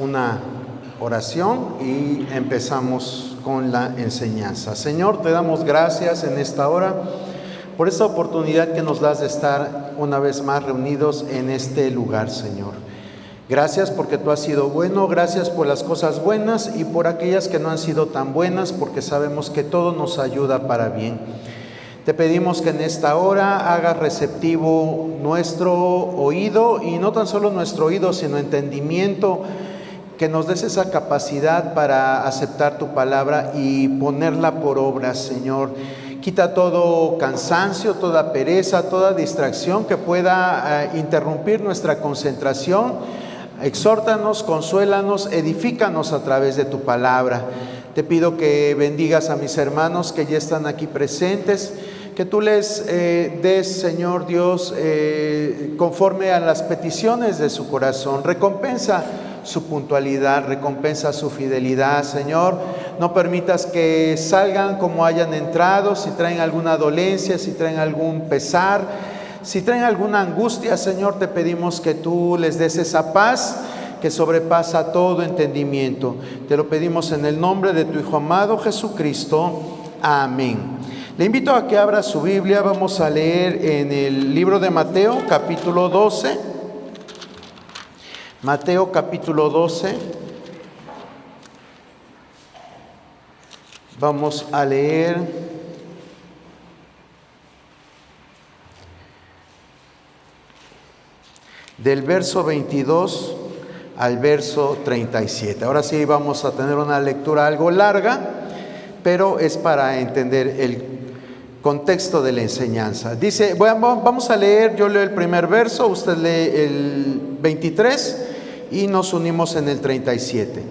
Una oración y empezamos con la enseñanza. Señor, te damos gracias en esta hora por esta oportunidad que nos das de estar una vez más reunidos en este lugar, Señor. Gracias porque tú has sido bueno, gracias por las cosas buenas y por aquellas que no han sido tan buenas, porque sabemos que todo nos ayuda para bien. Te pedimos que en esta hora hagas receptivo nuestro oído, y no tan solo nuestro oído, sino entendimiento, que nos des esa capacidad para aceptar tu palabra y ponerla por obra, Señor. Quita todo cansancio, toda pereza, toda distracción que pueda interrumpir nuestra concentración. Exhórtanos, consuélanos, edifícanos a través de tu palabra. Te pido que bendigas a mis hermanos que ya están aquí presentes, que tú les des, Señor Dios, conforme a las peticiones de su corazón. Recompensa su puntualidad, recompensa su fidelidad, Señor. No permitas que salgan como hayan entrado. Si traen alguna dolencia, si traen algún pesar, si traen alguna angustia, Señor, te pedimos que tú les des esa paz que sobrepasa todo entendimiento. Te lo pedimos en el nombre de tu Hijo amado Jesucristo. Amén. Le invito a que abra su Biblia. Vamos a leer en el libro de Mateo, capítulo 12. Mateo capítulo 12, vamos a leer del verso 22 al verso 37. Ahora sí vamos a tener una lectura algo larga, pero es para entender el contexto de la enseñanza. Dice, bueno, vamos a leer, yo leo el primer verso, usted lee el 23 y nos unimos en el 37.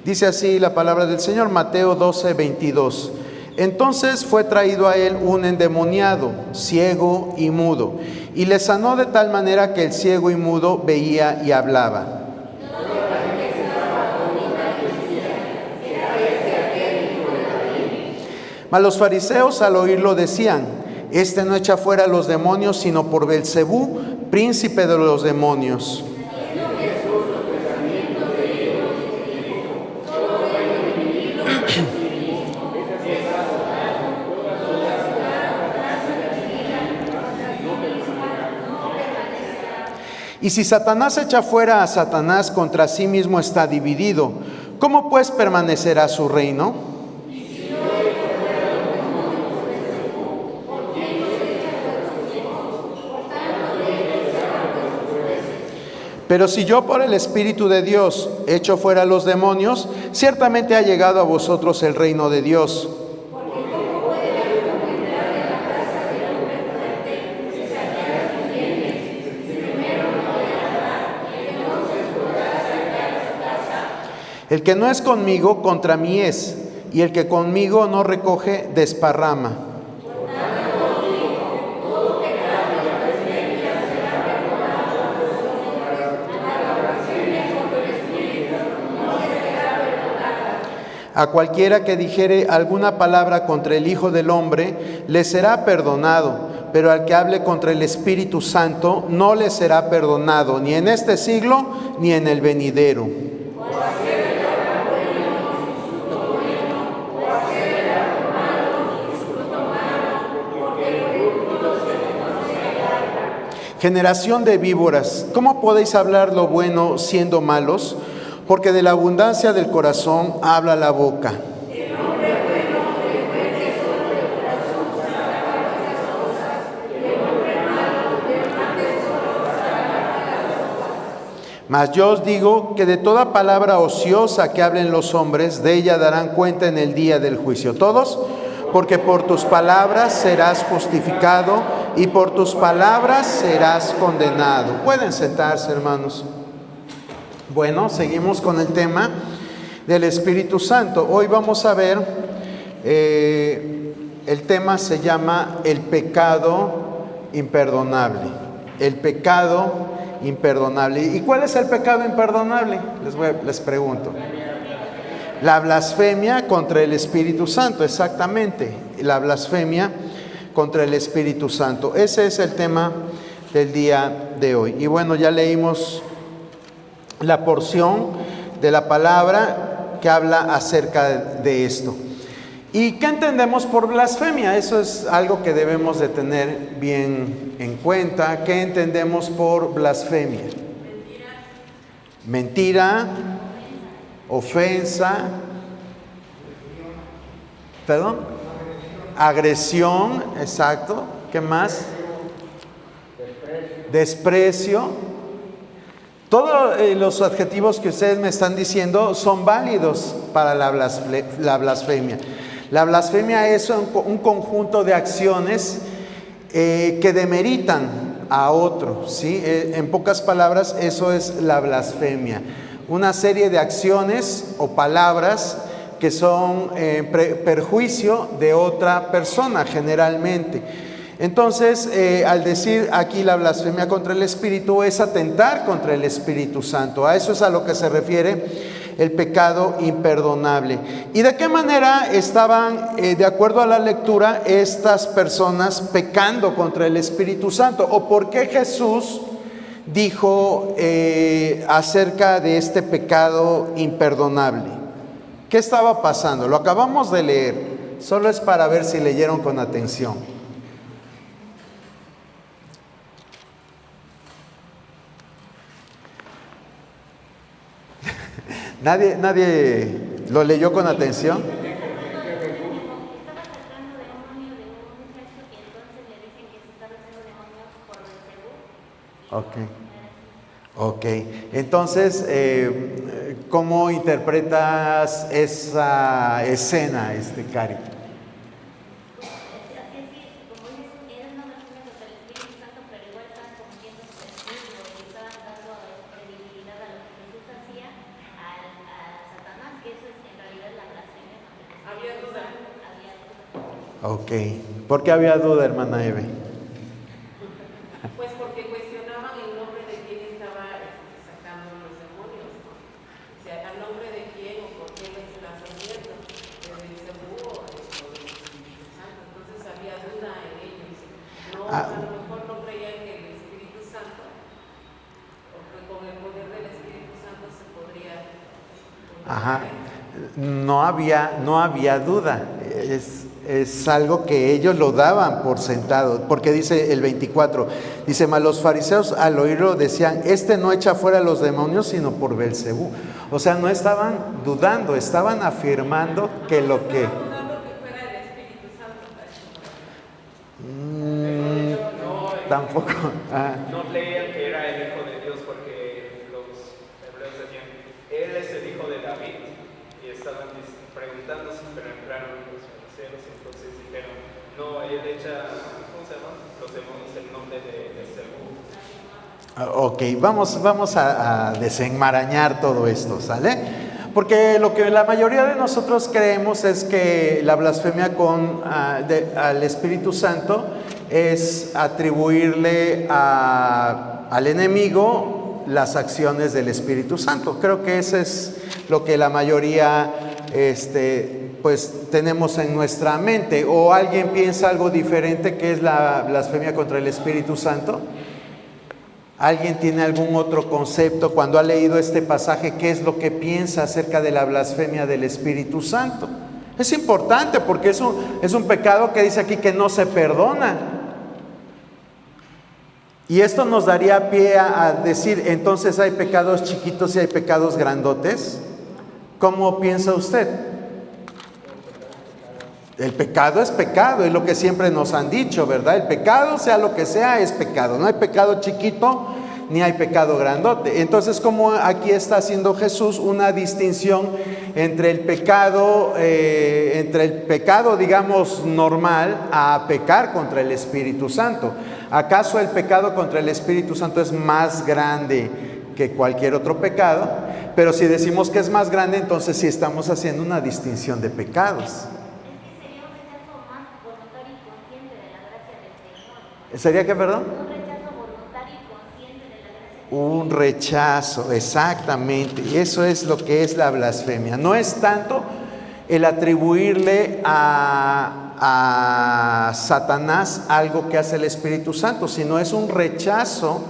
Dice así la palabra del Señor, Mateo 12, 22. Entonces fue traído a él un endemoniado, ciego y mudo, y le sanó de tal manera que el ciego y mudo veía y hablaba. Mas los fariseos al oírlo decían: este no echa fuera a los demonios, sino por Beelzebú, príncipe de los demonios. Y si Satanás echa fuera a Satanás, contra sí mismo está dividido. ¿Cómo pues permanecerá su reino? Pero si yo por el Espíritu de Dios echo fuera a los demonios, ciertamente ha llegado a vosotros el reino de Dios. El que no es conmigo, contra mí es, y el que conmigo no recoge, desparrama. A cualquiera que dijere alguna palabra contra el Hijo del Hombre, le será perdonado, pero al que hable contra el Espíritu Santo, no le será perdonado, ni en este siglo, ni en el venidero. Generación de víboras, ¿cómo podéis hablar lo bueno siendo malos? Porque de la abundancia del corazón habla la boca. Mas yo os digo que de toda palabra ociosa que hablen los hombres, de ella darán cuenta en el día del juicio. ¿Todos? Porque por tus palabras serás justificado y por tus palabras serás condenado. Pueden sentarse, hermanos. Bueno, seguimos con el tema del Espíritu Santo. Hoy vamos a ver, el tema se llama el pecado imperdonable. El pecado imperdonable. ¿Y cuál es el pecado imperdonable? Les pregunto. La blasfemia contra el Espíritu Santo, exactamente. La blasfemia contra el Espíritu Santo. Ese es el tema del día de hoy. Y bueno, ya leímos la porción de la palabra que habla acerca de esto. ¿Y qué entendemos por blasfemia? Eso es algo que debemos de tener bien en cuenta. ¿Qué entendemos por blasfemia? Mentira, ofensa, perdón, agresión, exacto. ¿Qué más? Desprecio. Todos los adjetivos que ustedes me están diciendo son válidos para la blasfemia. La blasfemia es un conjunto de acciones que demeritan a otro, ¿sí? En pocas palabras, eso es la blasfemia. Una serie de acciones o palabras que son perjuicio de otra persona generalmente. Entonces, al decir aquí la blasfemia contra el Espíritu, es atentar contra el Espíritu Santo. A eso es a lo que se refiere el pecado imperdonable. ¿Y de qué manera estaban, de acuerdo a la lectura, estas personas pecando contra el Espíritu Santo? ¿O por qué Jesús dijo acerca de este pecado imperdonable? ¿Qué estaba pasando? Lo acabamos de leer, solo es para ver si leyeron con atención. ¿Nadie lo leyó con atención? Ok. Entonces, ¿cómo interpretas esa escena, Cari? Ok. ¿Por qué había duda, hermana Eve? Pues porque cuestionaban el nombre de quién estaba sacando los demonios, ¿no? O sea, ¿al nombre de quién o por qué lo estás haciendo? ¿De Belcebú o del Espíritu Santo? Entonces había duda en ellos. No, a lo mejor no creían que el Espíritu Santo, o que con el poder del Espíritu Santo se podría... Ajá. No había duda. Es algo que ellos lo daban por sentado, porque dice el 24, dice, mas los fariseos al oírlo decían, no echa fuera a los demonios sino por Belcebú. O sea, no estaban dudando, estaban afirmando que lo que... Tampoco. No leían que era el Hijo de Dios, porque los hebreos decían, Él es el Hijo de David, y estaban preguntándose, pero entraron los fariseos, entonces dijeron, no, Él echa, ¿cómo se llama? Los demonios en nombre de Belcebú. Ok, vamos a desenmarañar todo esto, ¿sale? Porque lo que la mayoría de nosotros creemos es que la blasfemia al Espíritu Santo es atribuirle al enemigo las acciones del Espíritu Santo. Creo que eso es lo que la mayoría pues tenemos en nuestra mente. ¿O alguien piensa algo diferente que es la blasfemia contra el Espíritu Santo? ¿Alguien tiene algún otro concepto cuando ha leído este pasaje? ¿Qué es lo que piensa acerca de la blasfemia del Espíritu Santo? Es importante porque es un pecado que dice aquí que no se perdona. Y esto nos daría pie a decir, entonces hay pecados chiquitos y hay pecados grandotes. ¿Cómo piensa usted? El pecado es pecado, es lo que siempre nos han dicho, ¿verdad? El pecado, sea lo que sea, es pecado. No hay pecado chiquito ni hay pecado grandote. Entonces, como aquí está haciendo Jesús una distinción entre el pecado, digamos, normal a pecar contra el Espíritu Santo. ¿Acaso el pecado contra el Espíritu Santo es más grande que cualquier otro pecado? Pero si decimos que es más grande, entonces sí estamos haciendo una distinción de pecados. ¿Sería qué, perdón? Un rechazo voluntario y consciente de la gracia de Dios. Un rechazo, exactamente. Y eso es lo que es la blasfemia. No es tanto el atribuirle a Satanás algo que hace el Espíritu Santo, sino es un rechazo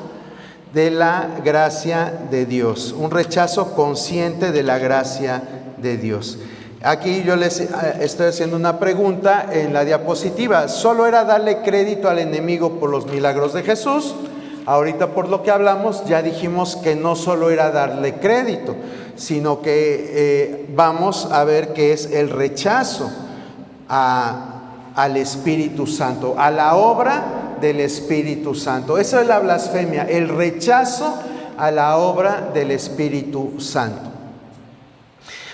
de la gracia de Dios, un rechazo consciente de la gracia de Dios. Aquí yo les estoy haciendo una pregunta en la diapositiva. ¿Solo era darle crédito al enemigo por los milagros de Jesús? Ahorita por lo que hablamos ya dijimos que no solo era darle crédito, sino que vamos a ver que es el rechazo al Espíritu Santo, a la obra del Espíritu Santo. Eso es la blasfemia, el rechazo a la obra del Espíritu Santo.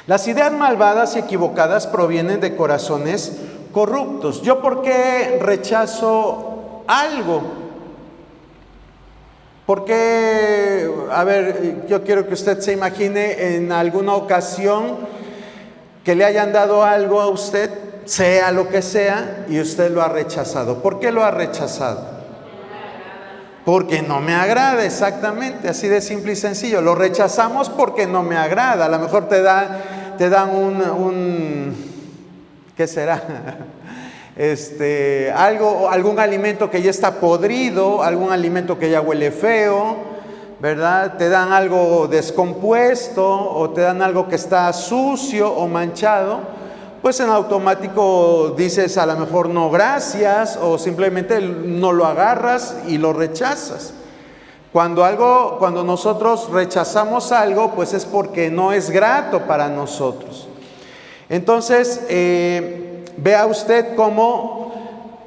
Las ideas malvadas y equivocadas provienen de corazones corruptos. ¿Yo por qué rechazo algo? Porque, a ver, yo quiero que usted se imagine en alguna ocasión que le hayan dado algo a usted, sea lo que sea, y usted lo ha rechazado. ¿Por qué lo ha rechazado? Porque no me agrada, exactamente, así de simple y sencillo. Lo rechazamos porque no me agrada. A lo mejor te dan un ¿qué será? Algún alimento que ya está podrido, algún alimento que ya huele feo, ¿verdad? Te dan algo descompuesto o te dan algo que está sucio o manchado, pues en automático dices a lo mejor no gracias, o simplemente no lo agarras y lo rechazas. Cuando nosotros rechazamos algo, pues es porque no es grato para nosotros. Entonces, vea usted cómo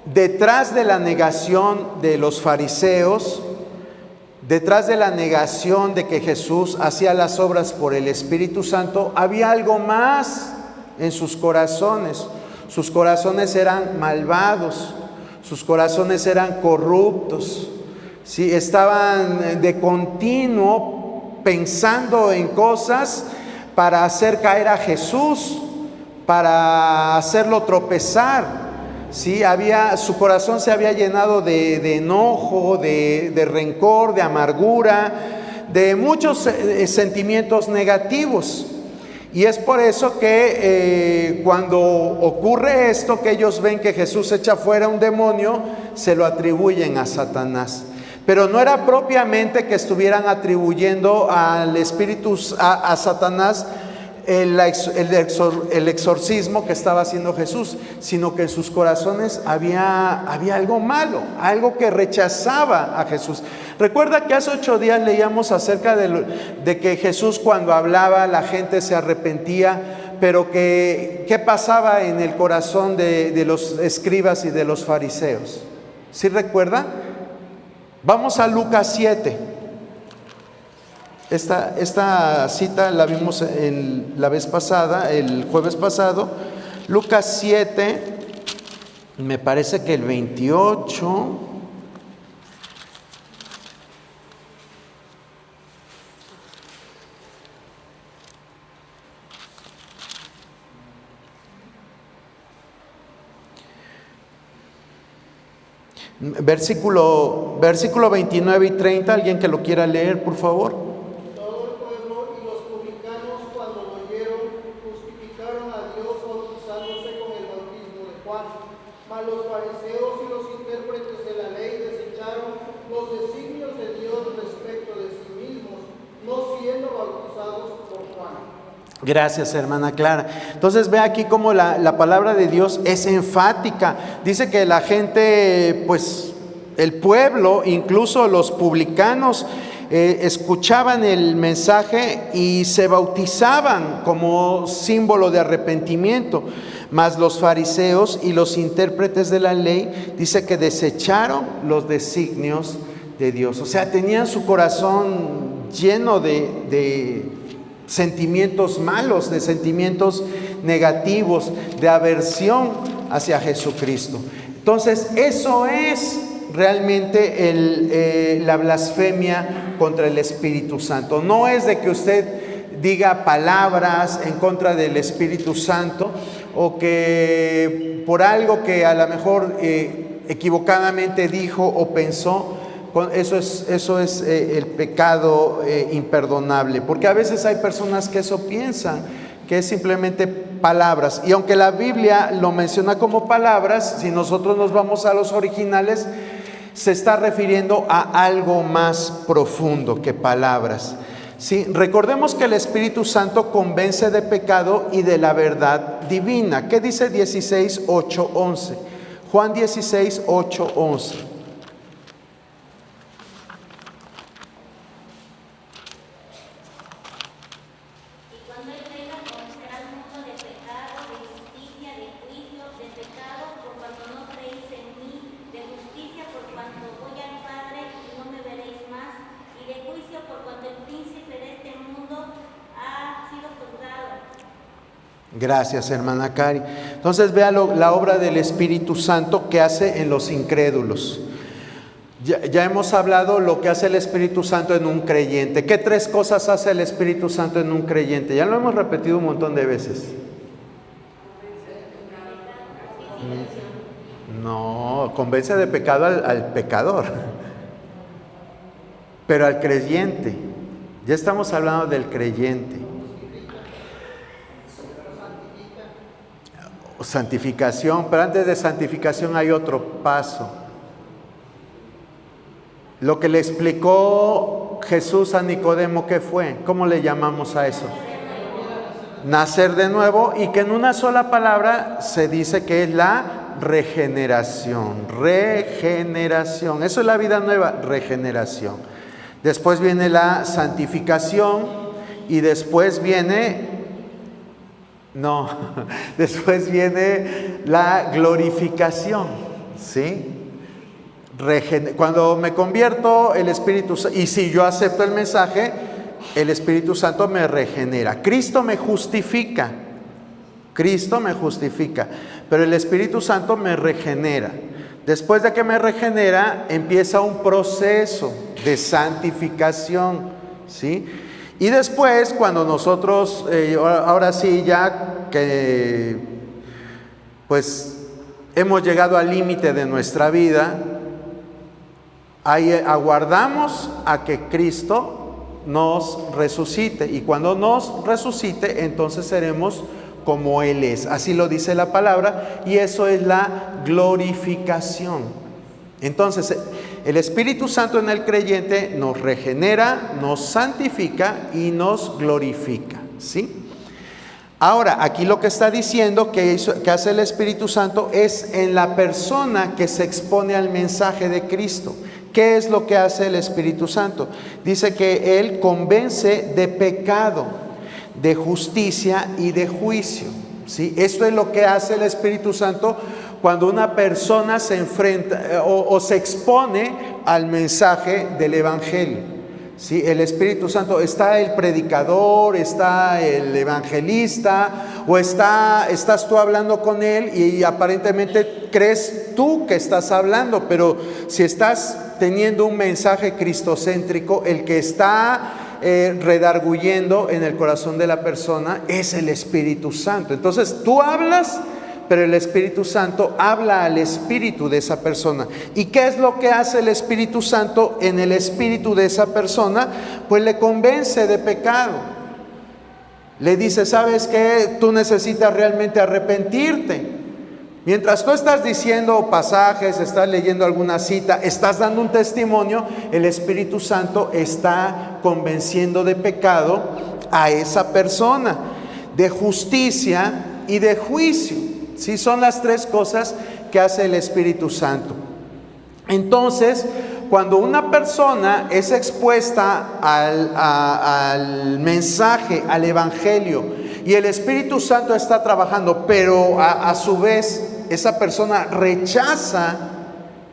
detrás de la negación de los fariseos, detrás de la negación de que Jesús hacía las obras por el Espíritu Santo, había algo más en sus corazones. Sus corazones eran malvados, sus corazones eran corruptos, ¿sí? Estaban de continuo pensando en cosas para hacer caer a Jesús, para hacerlo tropezar, ¿sí? Su corazón se había llenado de enojo, de rencor, de amargura, de muchos sentimientos negativos. Y es por eso que cuando ocurre esto, que ellos ven que Jesús echa fuera un demonio, se lo atribuyen a Satanás. Pero no era propiamente que estuvieran atribuyendo al espíritu, a Satanás, el exorcismo que estaba haciendo Jesús, sino que en sus corazones había algo malo, algo que rechazaba a Jesús. Recuerda que hace 8 días leíamos acerca de que Jesús, cuando hablaba, la gente se arrepentía, pero ¿qué pasaba en el corazón de los escribas y de los fariseos? ¿Sí recuerda? Vamos a Lucas 7. Esta cita la vimos la vez pasada, el jueves pasado. Lucas 7, me parece que el 28. Versículo 29 y 30, alguien que lo quiera leer, por favor. Gracias, hermana Clara. Entonces ve aquí cómo la palabra de Dios es enfática. Dice que la gente, pues el pueblo, incluso los publicanos, escuchaban el mensaje y se bautizaban como símbolo de arrepentimiento. Mas los fariseos y los intérpretes de la ley, dice que desecharon los designios de Dios. O sea, tenían su corazón lleno de sentimientos malos, de sentimientos negativos, de aversión hacia Jesucristo. Entonces, eso es realmente la blasfemia contra el Espíritu Santo. No es de que usted diga palabras en contra del Espíritu Santo, o que por algo que a lo mejor equivocadamente dijo o pensó, eso es el pecado imperdonable, porque a veces hay personas que eso piensan, que es simplemente palabras, y aunque la Biblia lo menciona como palabras, si nosotros nos vamos a los originales, se está refiriendo a algo más profundo que palabras. ¿Sí? Recordemos que el Espíritu Santo convence de pecado y de la verdad divina. ¿Qué dice 16, 8, 11? Juan 16, 8, 11. Gracias, hermana Cari. Entonces vea la obra del Espíritu Santo que hace en los incrédulos. Ya hemos hablado lo que hace el Espíritu Santo en un creyente. ¿Qué 3 cosas hace el Espíritu Santo en un creyente? Ya lo hemos repetido un montón de veces. No, convence de pecado al pecador, pero al creyente. Ya estamos hablando del creyente. Santificación, pero antes de santificación hay otro paso. Lo que le explicó Jesús a Nicodemo, ¿qué fue? ¿Cómo le llamamos a eso? Nacer de nuevo, y que en una sola palabra se dice que es la regeneración. Regeneración, eso es la vida nueva, regeneración. Después viene la santificación y después viene... después viene la glorificación, ¿sí? Cuando me convierto, el Espíritu Santo, y si yo acepto el mensaje, el Espíritu Santo me regenera. Cristo me justifica, pero el Espíritu Santo me regenera. Después de que me regenera, empieza un proceso de santificación, ¿sí? Y después, cuando nosotros, ahora sí, ya que pues hemos llegado al límite de nuestra vida, ahí aguardamos a que Cristo nos resucite. Y cuando nos resucite, entonces seremos como Él es. Así lo dice la palabra, y eso es la glorificación. Entonces, el Espíritu Santo en el creyente nos regenera, nos santifica y nos glorifica, ¿sí? Ahora, aquí lo que está diciendo que hace el Espíritu Santo es en la persona que se expone al mensaje de Cristo. ¿Qué es lo que hace el Espíritu Santo? Dice que Él convence de pecado, de justicia y de juicio, ¿sí? Esto es lo que hace el Espíritu Santo cuando una persona se enfrenta o se expone al mensaje del Evangelio, ¿sí? El Espíritu Santo, está el predicador, está el evangelista, o estás tú hablando con él y aparentemente crees tú que estás hablando, pero si estás teniendo un mensaje cristocéntrico, el que está redarguyendo en el corazón de la persona es el Espíritu Santo. Entonces tú hablas, pero el Espíritu Santo habla al espíritu de esa persona. ¿Y qué es lo que hace el Espíritu Santo en el espíritu de esa persona? Pues le convence de pecado. Le dice, ¿sabes qué? Tú necesitas realmente arrepentirte. Mientras tú estás diciendo pasajes, estás leyendo alguna cita, estás dando un testimonio, el Espíritu Santo está convenciendo de pecado a esa persona, de justicia y de juicio. Sí, son las 3 cosas que hace el Espíritu Santo. Entonces, cuando una persona es expuesta al mensaje, al Evangelio, y el Espíritu Santo está trabajando, pero a su vez esa persona rechaza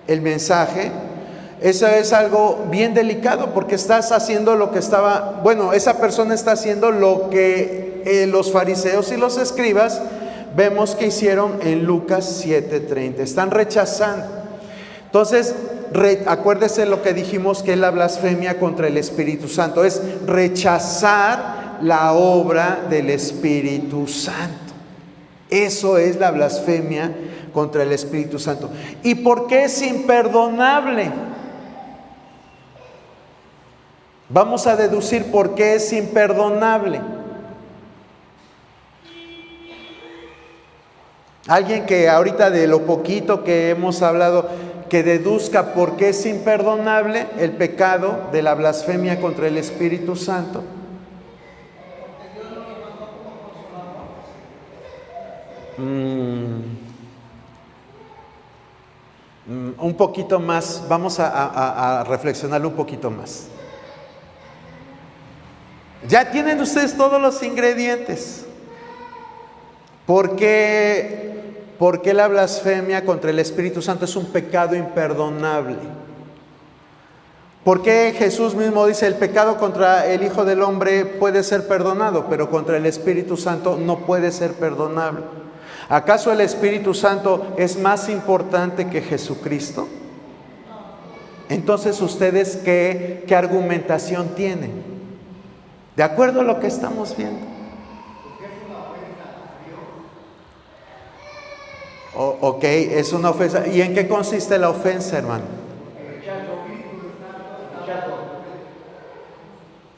el mensaje, eso es algo bien delicado, porque estás haciendo lo que esa persona está haciendo lo que los fariseos y los escribas vemos que hicieron en Lucas 7:30. Están rechazando. Entonces, acuérdese lo que dijimos, que es la blasfemia contra el Espíritu Santo. Es rechazar la obra del Espíritu Santo. Eso es la blasfemia contra el Espíritu Santo. ¿Y por qué es imperdonable? Vamos a deducir por qué es imperdonable. Alguien que ahorita, de lo poquito que hemos hablado, que deduzca por qué es imperdonable el pecado de la blasfemia contra el Espíritu Santo. Un poquito más, vamos a reflexionar un poquito más. Ya tienen ustedes todos los ingredientes. ¿Por qué la blasfemia contra el Espíritu Santo es un pecado imperdonable? ¿Por qué Jesús mismo dice el pecado contra el Hijo del Hombre puede ser perdonado, pero contra el Espíritu Santo no puede ser perdonable? ¿Acaso el Espíritu Santo es más importante que Jesucristo? Entonces, ¿ustedes qué argumentación tienen? De acuerdo a lo que estamos viendo. Ok, es una ofensa. ¿Y en qué consiste la ofensa, hermano?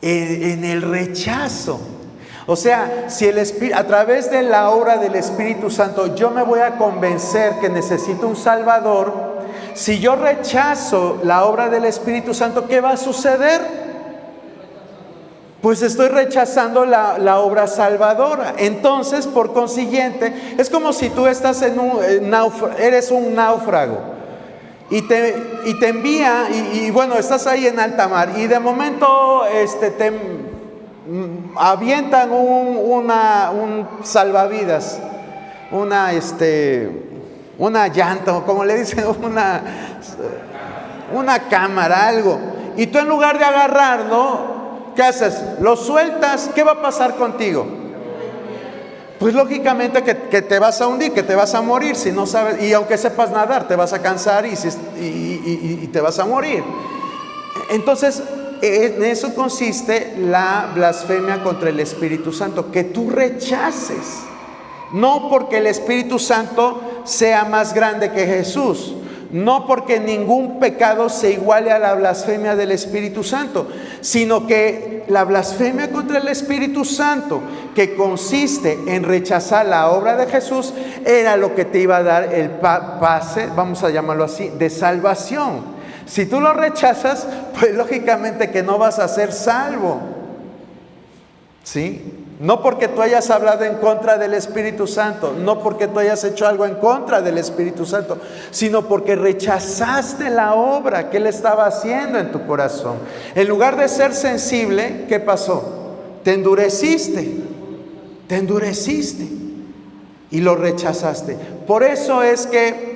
En el rechazo. O sea, si el Espíritu, a través de la obra del Espíritu Santo, yo me voy a convencer que necesito un Salvador. Si yo rechazo la obra del Espíritu Santo, ¿qué va a suceder? Pues estoy rechazando la obra salvadora. Entonces, por consiguiente, es como si tú estás eres un náufrago y te envía, y bueno, estás ahí en alta mar, y de momento te avientan un salvavidas, una llanta, o como le dicen, una cámara, algo, y tú en lugar de agarrarlo, ¿qué haces? Lo sueltas. ¿Qué va a pasar contigo? Pues lógicamente que te vas a hundir, que te vas a morir si no sabes, y aunque sepas nadar te vas a cansar y te vas a morir. Entonces, en eso consiste la blasfemia contra el Espíritu Santo, que tú rechaces, no porque el Espíritu Santo sea más grande que Jesús, no porque ningún pecado se iguale a la blasfemia del Espíritu Santo, sino que la blasfemia contra el Espíritu Santo, que consiste en rechazar la obra de Jesús, era lo que te iba a dar el pase, vamos a llamarlo así, de salvación. Si tú lo rechazas, pues lógicamente que no vas a ser salvo, ¿sí? No porque tú hayas hablado en contra del Espíritu Santo, no porque tú hayas hecho algo en contra del Espíritu Santo, sino porque rechazaste la obra que Él estaba haciendo en tu corazón. En lugar de ser sensible, ¿qué pasó? Te endureciste y lo rechazaste. Por eso es que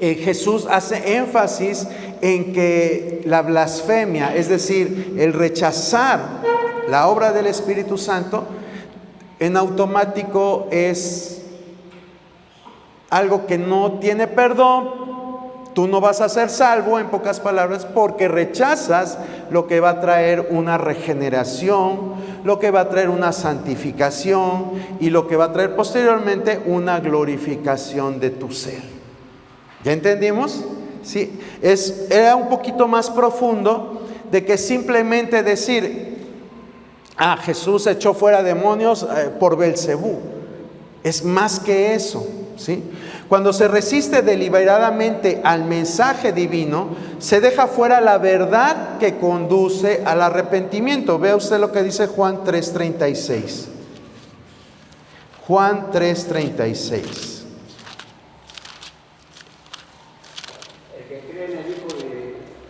Jesús hace énfasis en que la blasfemia, es decir, el rechazar la obra del Espíritu Santo, en automático es algo que no tiene perdón. Tú no vas a ser salvo, en pocas palabras, porque rechazas lo que va a traer una regeneración, lo que va a traer una santificación y lo que va a traer posteriormente una glorificación de tu ser. ¿Ya entendimos? Sí, era un poquito más profundo de que simplemente decir: Jesús echó fuera demonios por Belcebú. Es más que eso, ¿sí? Cuando se resiste deliberadamente al mensaje divino, se deja fuera la verdad que conduce al arrepentimiento. Vea usted lo que dice Juan 3:36. Juan 3:36. El que cree en el Hijo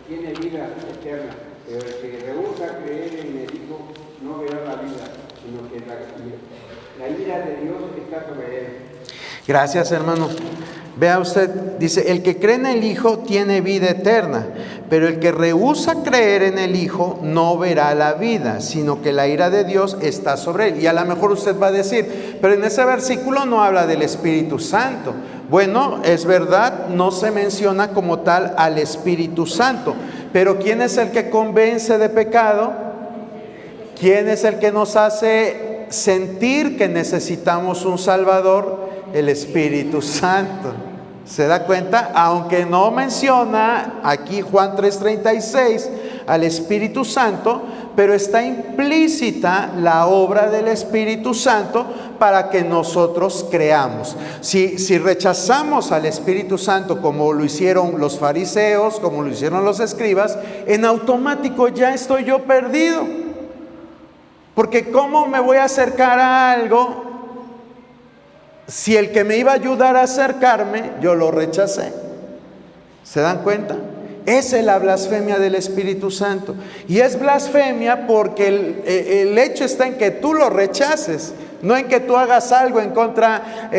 tiene vida eterna, pero el que rehúsa creer en el Hijo no verá la vida, sino que la ira de Dios está sobre él. Gracias, hermano. Vea usted, dice: el que cree en el Hijo tiene vida eterna, pero el que rehúsa creer en el Hijo no verá la vida, sino que la ira de Dios está sobre él. Y a lo mejor usted va a decir: pero en ese versículo no habla del Espíritu Santo. Bueno, es verdad, no se menciona como tal al Espíritu Santo, pero ¿quién es el que convence de pecado? ¿Quién es el que nos hace sentir que necesitamos un Salvador? El Espíritu Santo. ¿Se da cuenta? Aunque no menciona aquí Juan 3:36 al Espíritu Santo, pero está implícita la obra del Espíritu Santo para que nosotros creamos. Si rechazamos al Espíritu Santo como lo hicieron los fariseos, como lo hicieron los escribas, en automático ya estoy yo perdido. Porque ¿cómo me voy a acercar a algo si el que me iba a ayudar a acercarme, yo lo rechacé? ¿Se dan cuenta? Esa es la blasfemia del Espíritu Santo. Y es blasfemia porque el hecho está en que tú lo rechaces, no en que tú hagas algo en contra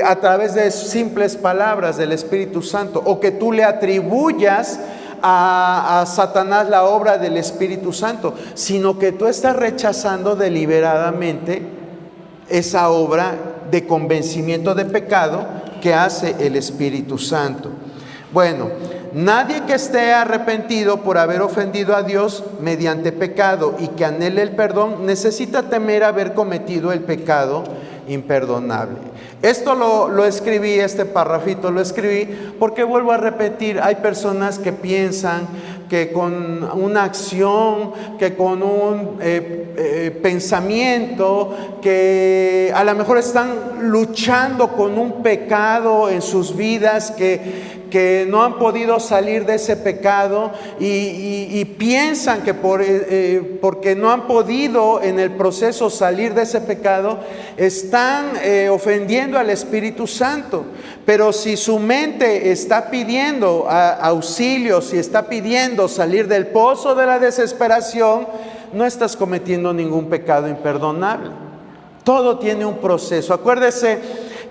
a través de simples palabras del Espíritu Santo, o que tú le atribuyas a Satanás la obra del Espíritu Santo, sino que tú estás rechazando deliberadamente esa obra de convencimiento de pecado que hace el Espíritu Santo. Bueno, nadie que esté arrepentido por haber ofendido a Dios mediante pecado y que anhele el perdón, necesita temer haber cometido el pecado imperdonable. Esto lo escribí, este parrafito lo escribí porque, vuelvo a repetir, hay personas que piensan que con una acción, que con un pensamiento, que a lo mejor están luchando con un pecado en sus vidas, que no han podido salir de ese pecado y piensan que porque no han podido en el proceso salir de ese pecado, están ofendiendo al Espíritu Santo. Pero si su mente está pidiendo auxilio, si está pidiendo salir del pozo de la desesperación, no estás cometiendo ningún pecado imperdonable. Todo tiene un proceso. Acuérdese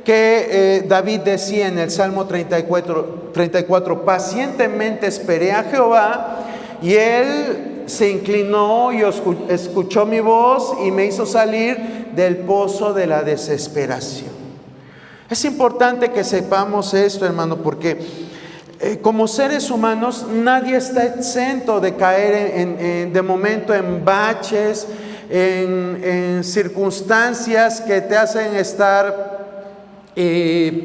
que David decía en el Salmo 34, pacientemente esperé a Jehová y Él se inclinó y escuchó mi voz y me hizo salir del pozo de la desesperación. Es importante que sepamos esto, hermano, porque como seres humanos nadie está exento de caer de momento en baches, en circunstancias que te hacen estar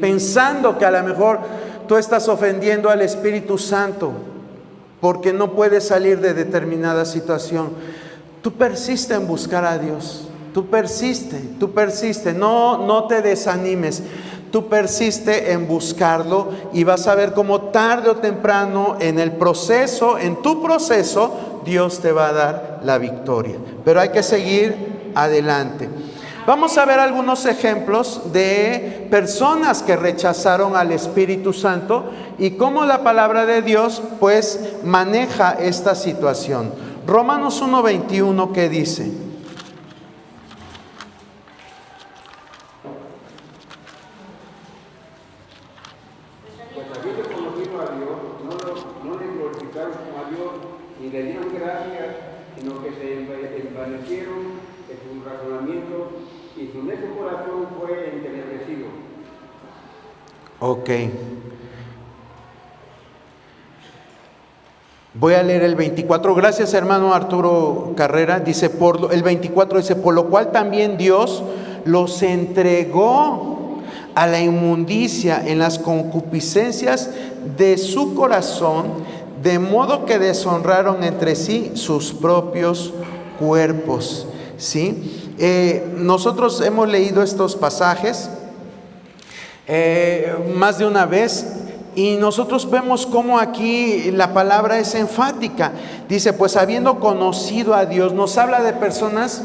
pensando que a lo mejor tú estás ofendiendo al Espíritu Santo porque no puedes salir de determinada situación. Tú persiste en buscar a Dios, tú persiste, no te desanimes, tú persiste en buscarlo y vas a ver cómo tarde o temprano en tu proceso, Dios te va a dar la victoria. Pero hay que seguir adelante. Vamos a ver algunos ejemplos de personas que rechazaron al Espíritu Santo y cómo la palabra de Dios pues maneja esta situación. Romanos 1:21, ¿qué dice? Pues habiendo conocido a Dios, no le glorificaron como a Dios, ni le dieron gracias, sino que se envanecieron en sus razonamientos, y su necio corazón fue entenebrecido. Ok. Voy a leer el 24. Gracias, hermano Arturo Carrera. Dice, el 24 dice, por lo cual también Dios los entregó a la inmundicia en las concupiscencias de su corazón, de modo que deshonraron entre sí sus propios cuerpos. ¿Sí? Nosotros hemos leído estos pasajes más de una vez y nosotros vemos cómo aquí la palabra es enfática. Dice, pues habiendo conocido a Dios, nos habla de personas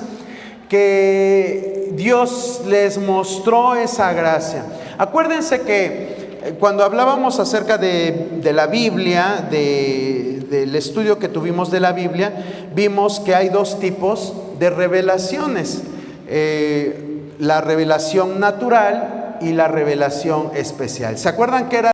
que Dios les mostró esa gracia. Acuérdense que cuando hablábamos acerca de la Biblia, del estudio que tuvimos de la Biblia, vimos que hay dos tipos de revelaciones, la revelación natural y la revelación especial. ¿Se acuerdan que era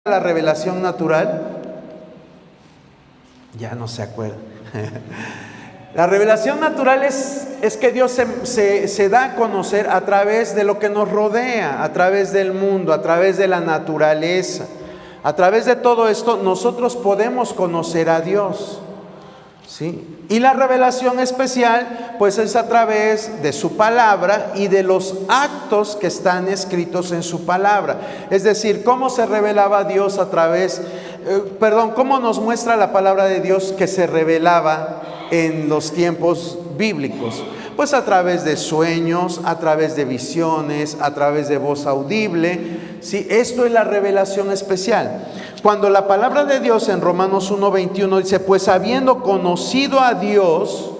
la revelación natural? Ya no se acuerdan. La revelación natural es que Dios se da a conocer a través de lo que nos rodea, a través del mundo, a través de la naturaleza. A través de todo esto nosotros podemos conocer a Dios. ¿sí? Y la revelación especial, pues es a través de su palabra y de los actos que están escritos en su palabra. Es decir, cómo se revelaba Dios a través, cómo nos muestra la palabra de Dios que se revelaba en los tiempos bíblicos. Pues a través de sueños, a través de visiones, a través de voz audible, ¿sí? Esto es la revelación especial. Cuando la palabra de Dios en Romanos 1:21 dice, pues habiendo conocido a Dios,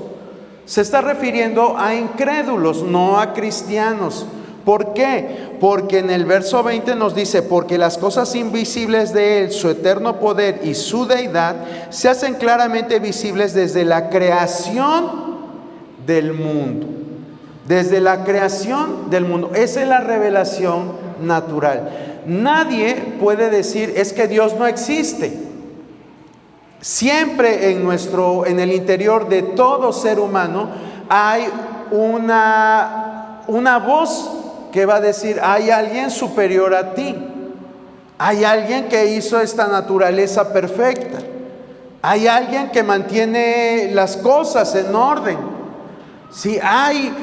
se está refiriendo a incrédulos, no a cristianos. ¿Por qué? Porque en el verso 20 nos dice, porque las cosas invisibles de Él, su eterno poder y su deidad, se hacen claramente visibles desde la creación del mundo. Desde la creación del mundo. Esa es la revelación natural. Nadie puede decir, es que Dios no existe. Siempre en el interior de todo ser humano hay una voz que va a decir, hay alguien superior a ti. Hay alguien que hizo esta naturaleza perfecta. Hay alguien que mantiene las cosas en orden. Sí, hay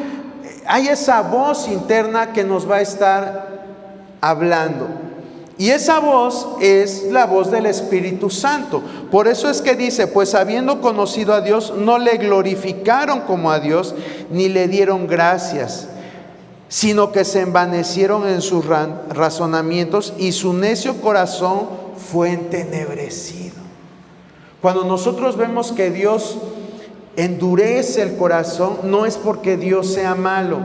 esa voz interna que nos va a estar hablando. Y esa voz es la voz del Espíritu Santo. Por eso es que dice, pues habiendo conocido a Dios, no le glorificaron como a Dios, ni le dieron gracias, sino que se envanecieron en sus razonamientos y su necio corazón fue entenebrecido. Cuando nosotros vemos que Dios endurece el corazón, no es porque Dios sea malo.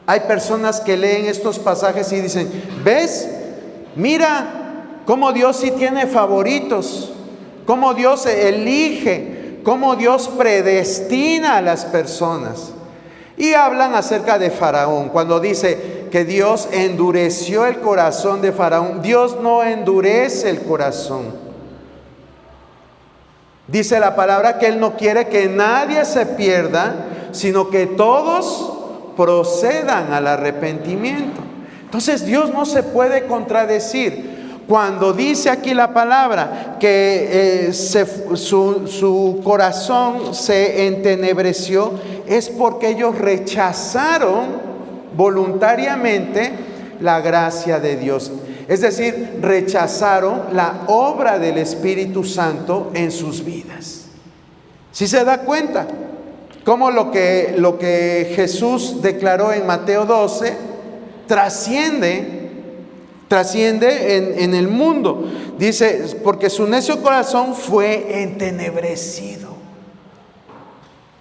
Hay personas que leen estos pasajes y dicen, ¿ves? Mira cómo Dios sí tiene favoritos, cómo Dios elige, cómo Dios predestina a las personas. Y hablan acerca de Faraón, cuando dice que Dios endureció el corazón de Faraón. Dios no endurece el corazón. Dice la palabra que Él no quiere que nadie se pierda, sino que todos procedan al arrepentimiento. Entonces Dios no se puede contradecir. Cuando dice aquí la palabra que su corazón se entenebreció, es porque ellos rechazaron voluntariamente la gracia de Dios. Es decir, rechazaron la obra del Espíritu Santo en sus vidas. ¿Sí se da cuenta? Como lo que Jesús declaró en Mateo 12 trasciende en el mundo. Dice, porque su necio corazón fue entenebrecido.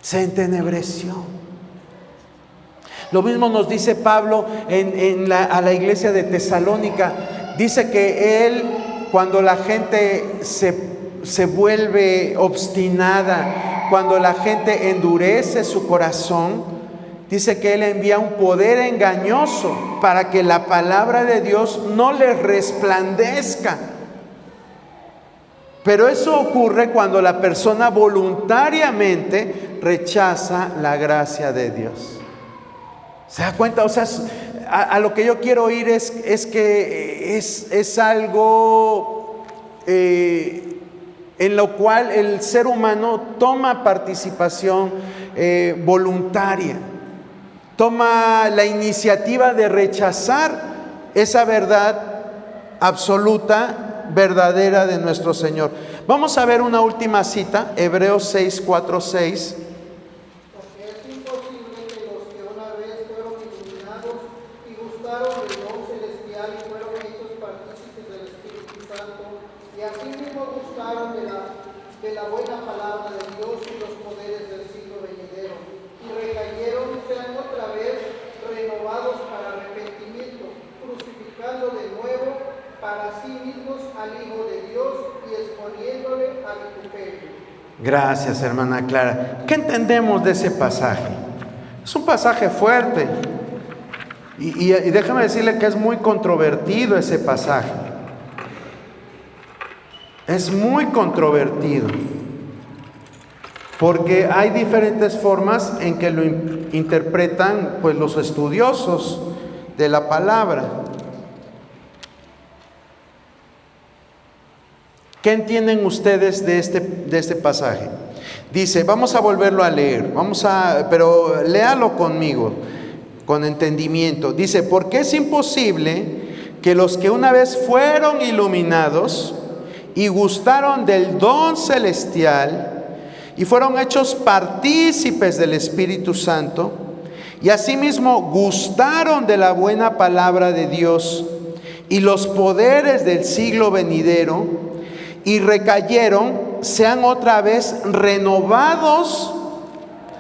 Se entenebreció. Lo mismo nos dice Pablo a la iglesia de Tesalónica. Dice que él, cuando la gente se vuelve obstinada, cuando la gente endurece su corazón, dice que Él envía un poder engañoso para que la palabra de Dios no les resplandezca. Pero eso ocurre cuando la persona voluntariamente rechaza la gracia de Dios. ¿Se da cuenta? O sea, a lo que yo quiero ir es que es algo en lo cual el ser humano toma participación voluntaria. Toma la iniciativa de rechazar esa verdad absoluta, verdadera de nuestro Señor. Vamos a ver una última cita, Hebreos 6, 4, 6. Porque es imposible que los que una vez fueron iluminados y gustaron del don celestial y fueron hechos partícipes del Espíritu Santo, y asimismo gustaron de la buena palabra de Dios y los poderes del siglo venidero, y recayeron, sean otra vez renovados para arrepentimiento, crucificando de nuevo para sí mismos al Hijo de Dios y exponiéndole a vituperio. Gracias, hermana Clara. ¿Qué entendemos de ese pasaje? Es un pasaje fuerte y déjame decirle que es muy controvertido ese pasaje. Es muy controvertido porque hay diferentes formas en que lo interpretan pues los estudiosos de la palabra. ¿Qué entienden ustedes de este pasaje? Dice, vamos a volverlo a leer, pero léalo conmigo, con entendimiento. Dice, porque es imposible que los que una vez fueron iluminados y gustaron del don celestial y fueron hechos partícipes del Espíritu Santo, y asimismo gustaron de la buena palabra de Dios y los poderes del siglo venidero, y recayeron, sean otra vez renovados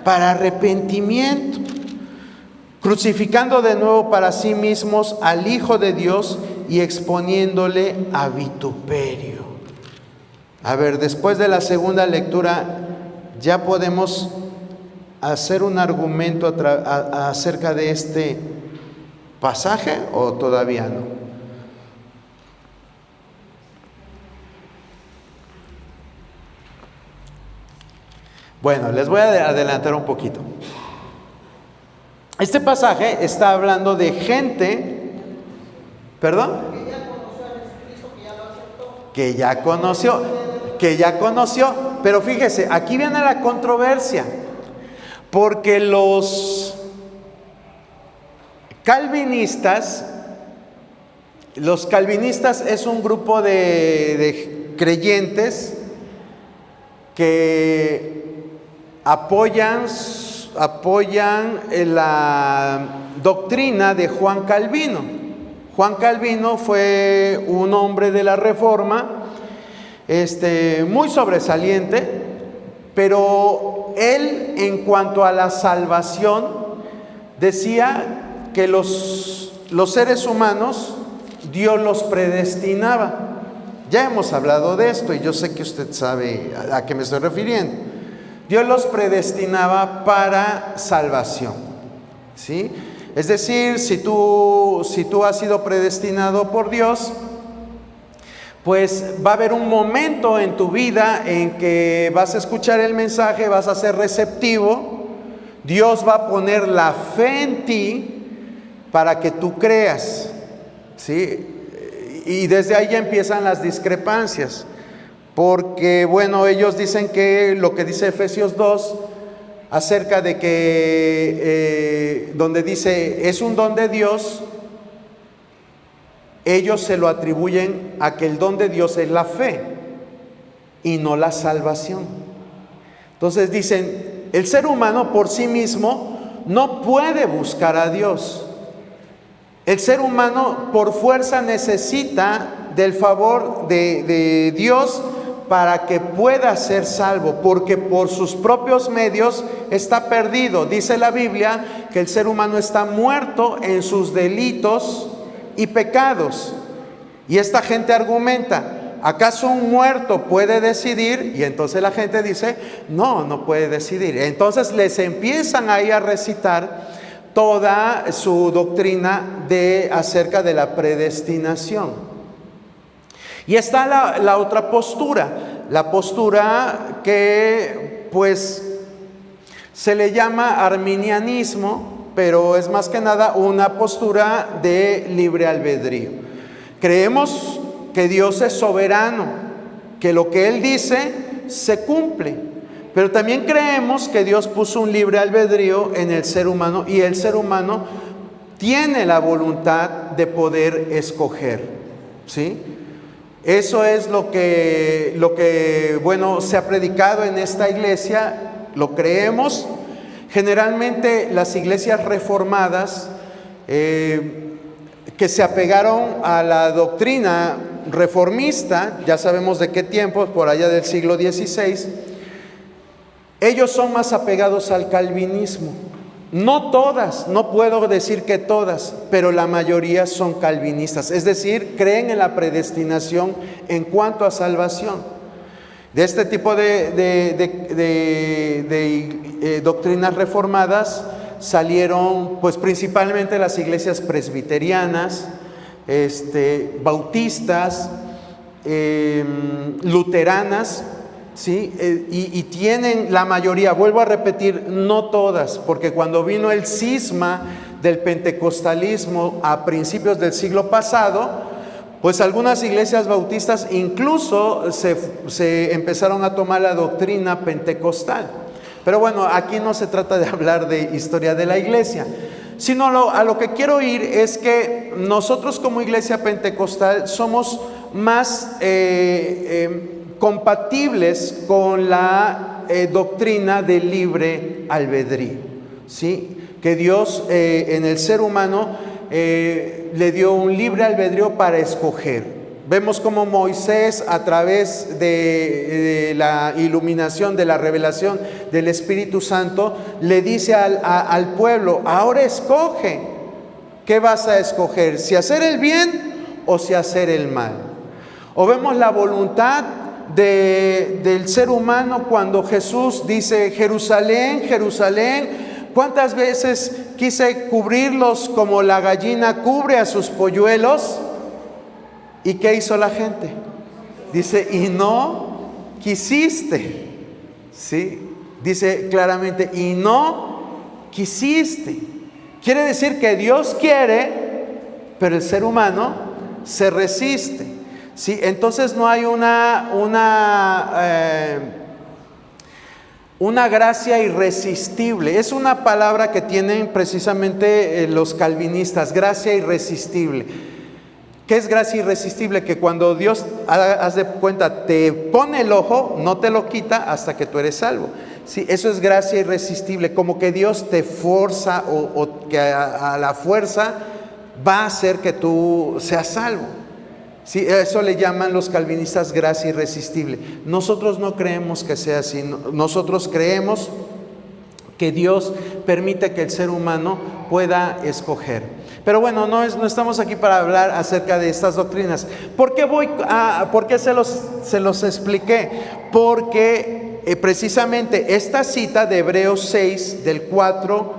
para arrepentimiento, crucificando de nuevo para sí mismos al Hijo de Dios y exponiéndole a vituperio. A ver, después de la segunda lectura, ¿ya podemos hacer un argumento acerca de este pasaje o todavía no? Bueno, les voy a adelantar un poquito. Este pasaje está hablando de gente, ¿perdón? Que ya conoció, pero fíjese, aquí viene la controversia, porque los calvinistas es un grupo de creyentes que apoyan la doctrina de Juan Calvino. Juan Calvino fue un hombre de la Reforma, muy sobresaliente, pero él, en cuanto a la salvación, decía que los seres humanos Dios los predestinaba. Ya hemos hablado de esto y yo sé que usted sabe a qué me estoy refiriendo. Dios los predestinaba para salvación, ¿sí? Es decir, si tú has sido predestinado por Dios, pues va a haber un momento en tu vida en que vas a escuchar el mensaje, vas a ser receptivo, Dios va a poner la fe en ti para que tú creas, ¿sí? Y desde ahí ya empiezan las discrepancias. Porque, bueno, ellos dicen que lo que dice Efesios 2 acerca de que, donde dice, es un don de Dios, ellos se lo atribuyen a que el don de Dios es la fe y no la salvación. Entonces dicen, el ser humano por sí mismo no puede buscar a Dios. El ser humano por fuerza necesita del favor de Dios para que pueda ser salvo, porque por sus propios medios está perdido. Dice la Biblia que el ser humano está muerto en sus delitos y pecados. Y esta gente argumenta, ¿acaso un muerto puede decidir? Y entonces la gente dice, no puede decidir. Entonces les empiezan ahí a recitar toda su doctrina acerca de la predestinación. Y está la otra postura, la postura que pues se le llama arminianismo, pero es más que nada una postura de libre albedrío. Creemos que Dios es soberano, que lo que Él dice se cumple, pero también creemos que Dios puso un libre albedrío en el ser humano y el ser humano tiene la voluntad de poder escoger, ¿sí? Eso es lo que bueno, se ha predicado en esta iglesia, lo creemos. Generalmente las iglesias reformadas que se apegaron a la doctrina reformista, ya sabemos de qué tiempos, por allá del siglo XVI, ellos son más apegados al calvinismo. No todas, no puedo decir que todas, pero la mayoría son calvinistas, es decir, creen en la predestinación en cuanto a salvación. De este tipo de doctrinas reformadas salieron pues principalmente las iglesias presbiterianas, bautistas, luteranas, ¿sí? Y tienen la mayoría, vuelvo a repetir, no todas, porque cuando vino el cisma del pentecostalismo a principios del siglo pasado, pues algunas iglesias bautistas incluso se empezaron a tomar la doctrina pentecostal. Pero bueno, aquí no se trata de hablar de historia de la iglesia, sino a lo que quiero ir es que nosotros como iglesia pentecostal somos más compatibles con la doctrina del libre albedrío, ¿sí? Que Dios en el ser humano le dio un libre albedrío para escoger. Vemos como Moisés, a través de la iluminación, de la revelación del Espíritu Santo, le dice al pueblo: ahora escoge. ¿Qué vas a escoger? ¿Si hacer el bien o si hacer el mal? O vemos la voluntad del ser humano cuando Jesús dice: Jerusalén, Jerusalén, ¿cuántas veces quise cubrirlos como la gallina cubre a sus polluelos? ¿Y qué hizo la gente? Dice: y no quisiste. ¿Sí? Dice claramente: y no quisiste. Quiere decir que Dios quiere, pero el ser humano se resiste. ¿Sí? Entonces no hay una gracia irresistible. Es una palabra que tienen precisamente los calvinistas: gracia irresistible. ¿Qué es gracia irresistible? Que cuando Dios, haz de cuenta, te pone el ojo, no te lo quita hasta que tú eres salvo. Sí, eso es gracia irresistible, como que Dios te forza o que a la fuerza va a hacer que tú seas salvo. Sí, eso le llaman los calvinistas gracia irresistible. Nosotros no creemos que sea así. Nosotros creemos que Dios permite que el ser humano pueda escoger. Pero bueno, no estamos aquí para hablar acerca de estas doctrinas. ¿Por qué se los expliqué? Porque precisamente esta cita de Hebreos 6, del 4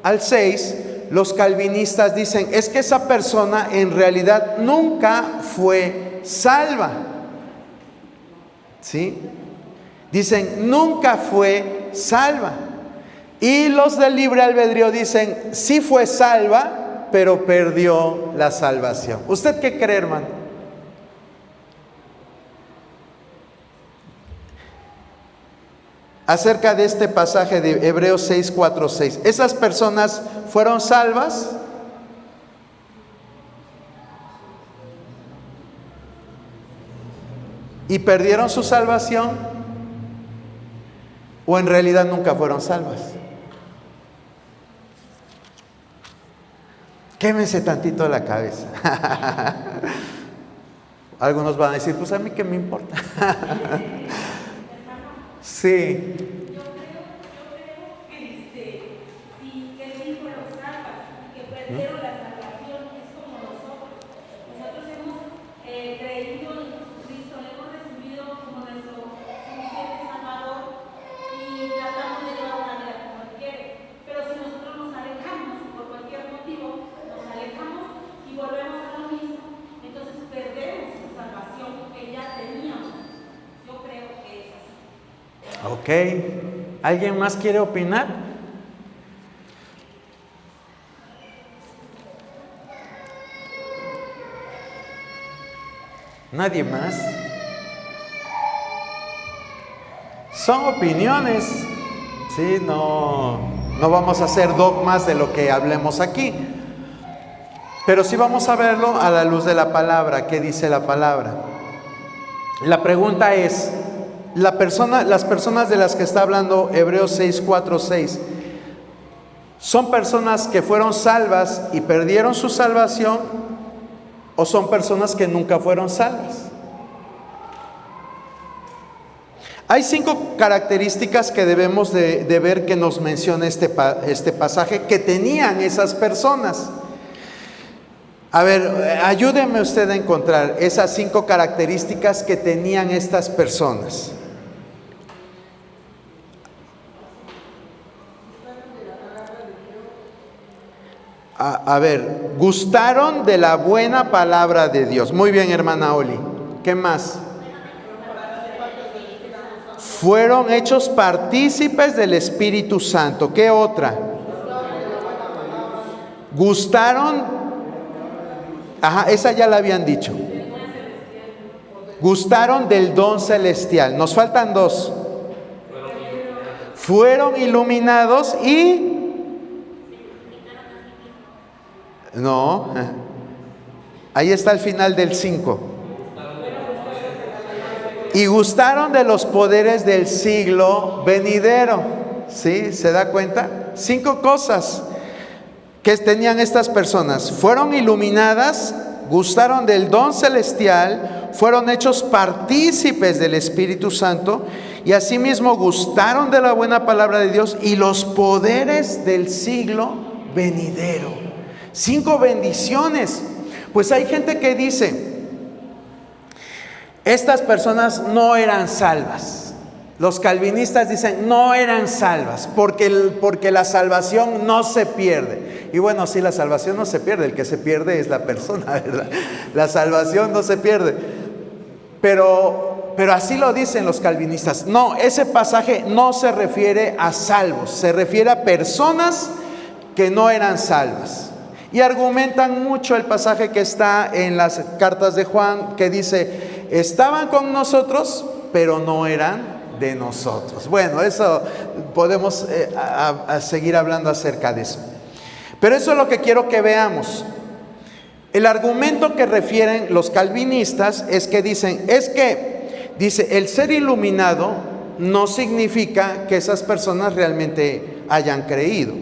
al 6, los calvinistas dicen: es que esa persona en realidad nunca fue salva. ¿Sí? Dicen: nunca fue salva. Y los del libre albedrío dicen: sí fue salva, pero perdió la salvación. ¿Usted qué cree, hermano? Acerca de este pasaje de Hebreos 6, 4, 6. ¿Esas personas fueron salvas? ¿Y perdieron su salvación? ¿O en realidad nunca fueron salvas? Quémense tantito la cabeza. Algunos van a decir: pues a mí qué me importa. Sí. Yo creo que sí fueron salvas, que perdieron la salvación. Es como nosotros. Nosotros hemos creído en Jesucristo, le hemos recibido como nuestro suficiente Salvador y tratamos de llevar una vida como Él quiere. Pero si nosotros nos alejamos por cualquier motivo, nos alejamos y volvemos a lo mismo, entonces perdemos la salvación que ya teníamos. Yo creo que es así. Ok. ¿Alguien más quiere opinar? ¿Nadie más? Son opiniones. Sí, no vamos a hacer dogmas de lo que hablemos aquí. Pero sí vamos a verlo a la luz de la palabra. ¿Qué dice la palabra? La pregunta es: las personas de las que está hablando Hebreos 6, 4, 6, ¿son personas que fueron salvas y perdieron su salvación? ¿O son personas que nunca fueron salvas? Hay 5 características que debemos de ver que nos menciona este pasaje que tenían esas personas. A ver, ayúdeme usted a encontrar esas 5 características que tenían estas personas. A ver, gustaron de la buena palabra de Dios. Muy bien, hermana Oli. ¿Qué más? Fueron hechos partícipes del Espíritu Santo. ¿Qué otra? Gustaron. Ajá, esa ya la habían dicho. Gustaron del don celestial. Nos faltan dos. Fueron iluminados y... No. Ahí está el final del 5. Y gustaron de los poderes del siglo venidero. ¿Sí? ¿Se da cuenta? 5 cosas que tenían estas personas. Fueron iluminadas, gustaron del don celestial, fueron hechos partícipes del Espíritu Santo y asimismo gustaron de la buena palabra de Dios y los poderes del siglo venidero. 5 bendiciones. Pues hay gente que dice, estas personas no eran salvas. Los calvinistas dicen, no eran salvas, porque la salvación no se pierde. Y bueno, sí, la salvación no se pierde, el que se pierde es la persona, ¿verdad? La salvación no se pierde. Pero así lo dicen los calvinistas. No, ese pasaje no se refiere a salvos, se refiere a personas que no eran salvas. Y argumentan mucho el pasaje que está en las cartas de Juan, que dice, estaban con nosotros, pero no eran de nosotros. Bueno, eso podemos seguir hablando acerca de eso. Pero eso es lo que quiero que veamos. El argumento que refieren los calvinistas es que dicen, dice, el ser iluminado no significa que esas personas realmente hayan creído.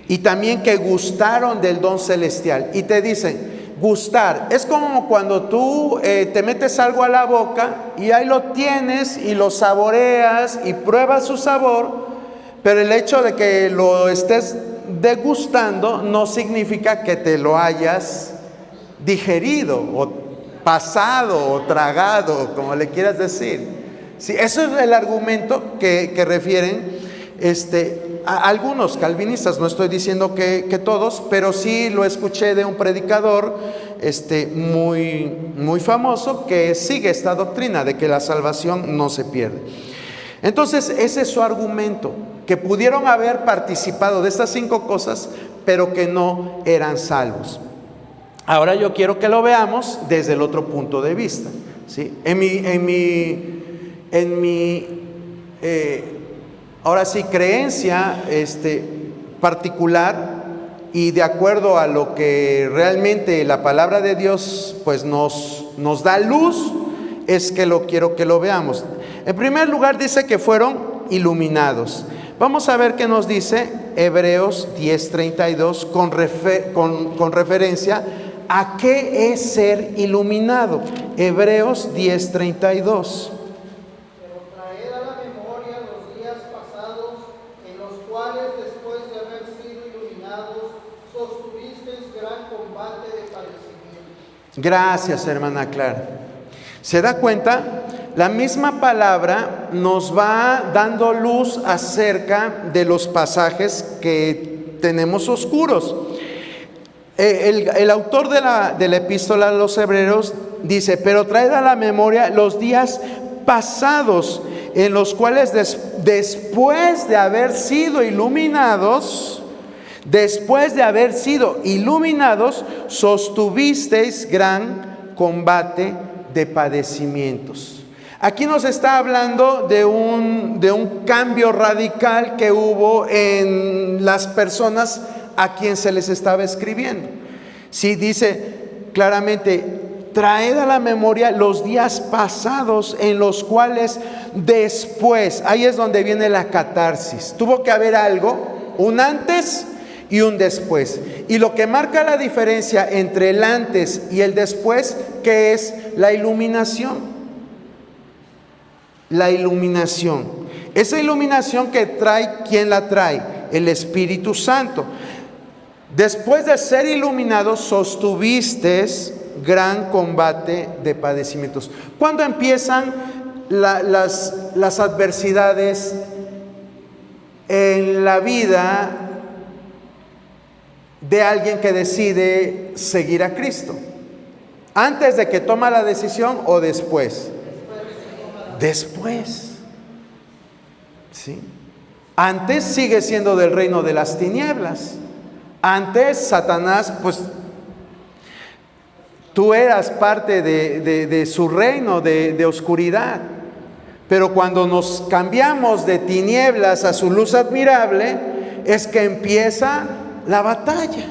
Y también que gustaron del don celestial. Y te dicen, gustar, es como cuando tú te metes algo a la boca y ahí lo tienes y lo saboreas y pruebas su sabor, pero el hecho de que lo estés degustando no significa que te lo hayas digerido o pasado o tragado, como le quieras decir. Sí, eso es el argumento que refieren a algunos calvinistas. No estoy diciendo que todos, pero sí lo escuché de un predicador muy famoso que sigue esta doctrina de que la salvación no se pierde. Entonces ese es su argumento, que pudieron haber participado de estas 5 cosas, pero que no eran salvos. Ahora yo quiero que lo veamos desde el otro punto de vista, ¿sí? Ahora sí, creencia particular y de acuerdo a lo que realmente la palabra de Dios pues nos da luz, es que quiero que lo veamos. En primer lugar dice que fueron iluminados. Vamos a ver qué nos dice Hebreos 10:32 con referencia a qué es ser iluminado. Hebreos 10:32. Gracias, hermana Clara. ¿Se da cuenta? La misma palabra nos va dando luz acerca de los pasajes que tenemos oscuros. El autor de la epístola a los Hebreos dice, pero traed a la memoria los días pasados, en los cuales después de haber sido iluminados, sostuvisteis gran combate de padecimientos. Aquí nos está hablando de un cambio radical que hubo en las personas a quien se les estaba escribiendo. Sí, dice claramente, traed a la memoria los días pasados en los cuales después, ahí es donde viene la catarsis. Tuvo que haber algo, un antes y un después. Y lo que marca la diferencia entre el antes y el después, ¿qué es? La iluminación. La iluminación. Esa iluminación que trae, ¿quién la trae? El Espíritu Santo. Después de ser iluminados, sostuvisteis gran combate de padecimientos. ¿Cuándo empiezan las adversidades en la vida de alguien que decide seguir a Cristo? ¿Antes de que toma la decisión o después? Después. ¿Sí? Antes sigue siendo del reino de las tinieblas. Antes Satanás pues Tú eras parte de su reino de oscuridad. Pero cuando nos cambiamos de tinieblas a su luz admirable, es que empieza la batalla.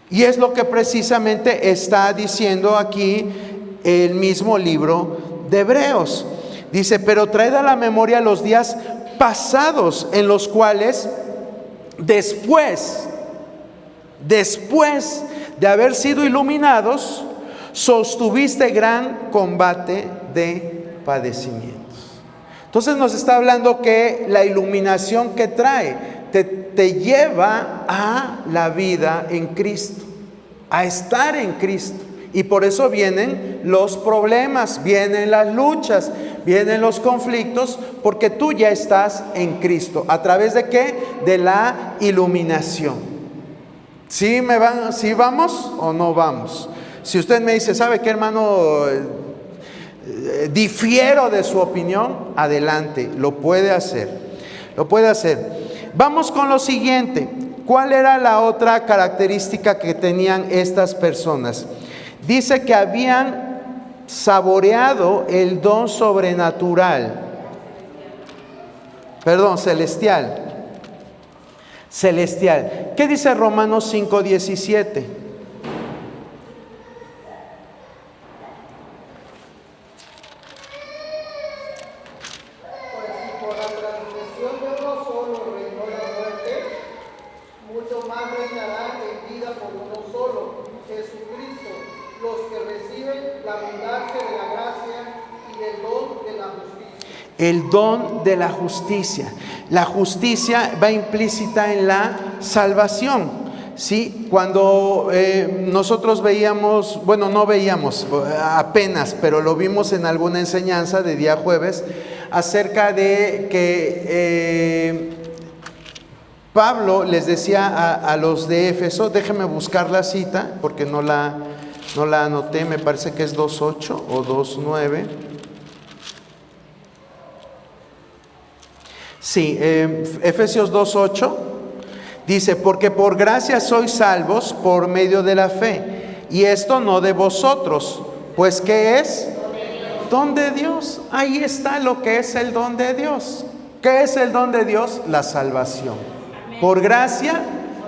Y es lo que precisamente está diciendo aquí el mismo libro de Hebreos. Dice, pero traed a la memoria los días pasados en los cuales después de haber sido iluminados, sostuviste gran combate de padecimientos. Entonces nos está hablando que la iluminación que trae te lleva a la vida en Cristo, a estar en Cristo. Y por eso vienen los problemas, vienen las luchas, vienen los conflictos, porque tú ya estás en Cristo. ¿A través de qué? De la iluminación. ¿Sí vamos o no vamos? Si usted me dice, ¿sabe qué, hermano? Difiero de su opinión, adelante, lo puede hacer. Lo puede hacer. Vamos con lo siguiente. ¿Cuál era la otra característica que tenían estas personas? Dice que habían saboreado el don sobrenatural. Perdón, celestial. Celestial. ¿Qué dice Romanos 5:17? El don de la justicia. La justicia va implícita en la salvación, ¿sí? Cuando nosotros veíamos, bueno, no veíamos apenas, pero lo vimos en alguna enseñanza de día jueves, acerca de que Pablo les decía a los de Éfeso, déjenme buscar la cita, porque no la anoté, me parece que es 2:8 o 2:9. Sí, Efesios 2:8 dice, porque por gracia sois salvos por medio de la fe, y esto no de vosotros, pues ¿qué es? Don de Dios. Ahí está lo que es el don de Dios. ¿Qué es el don de Dios? La salvación. Por gracia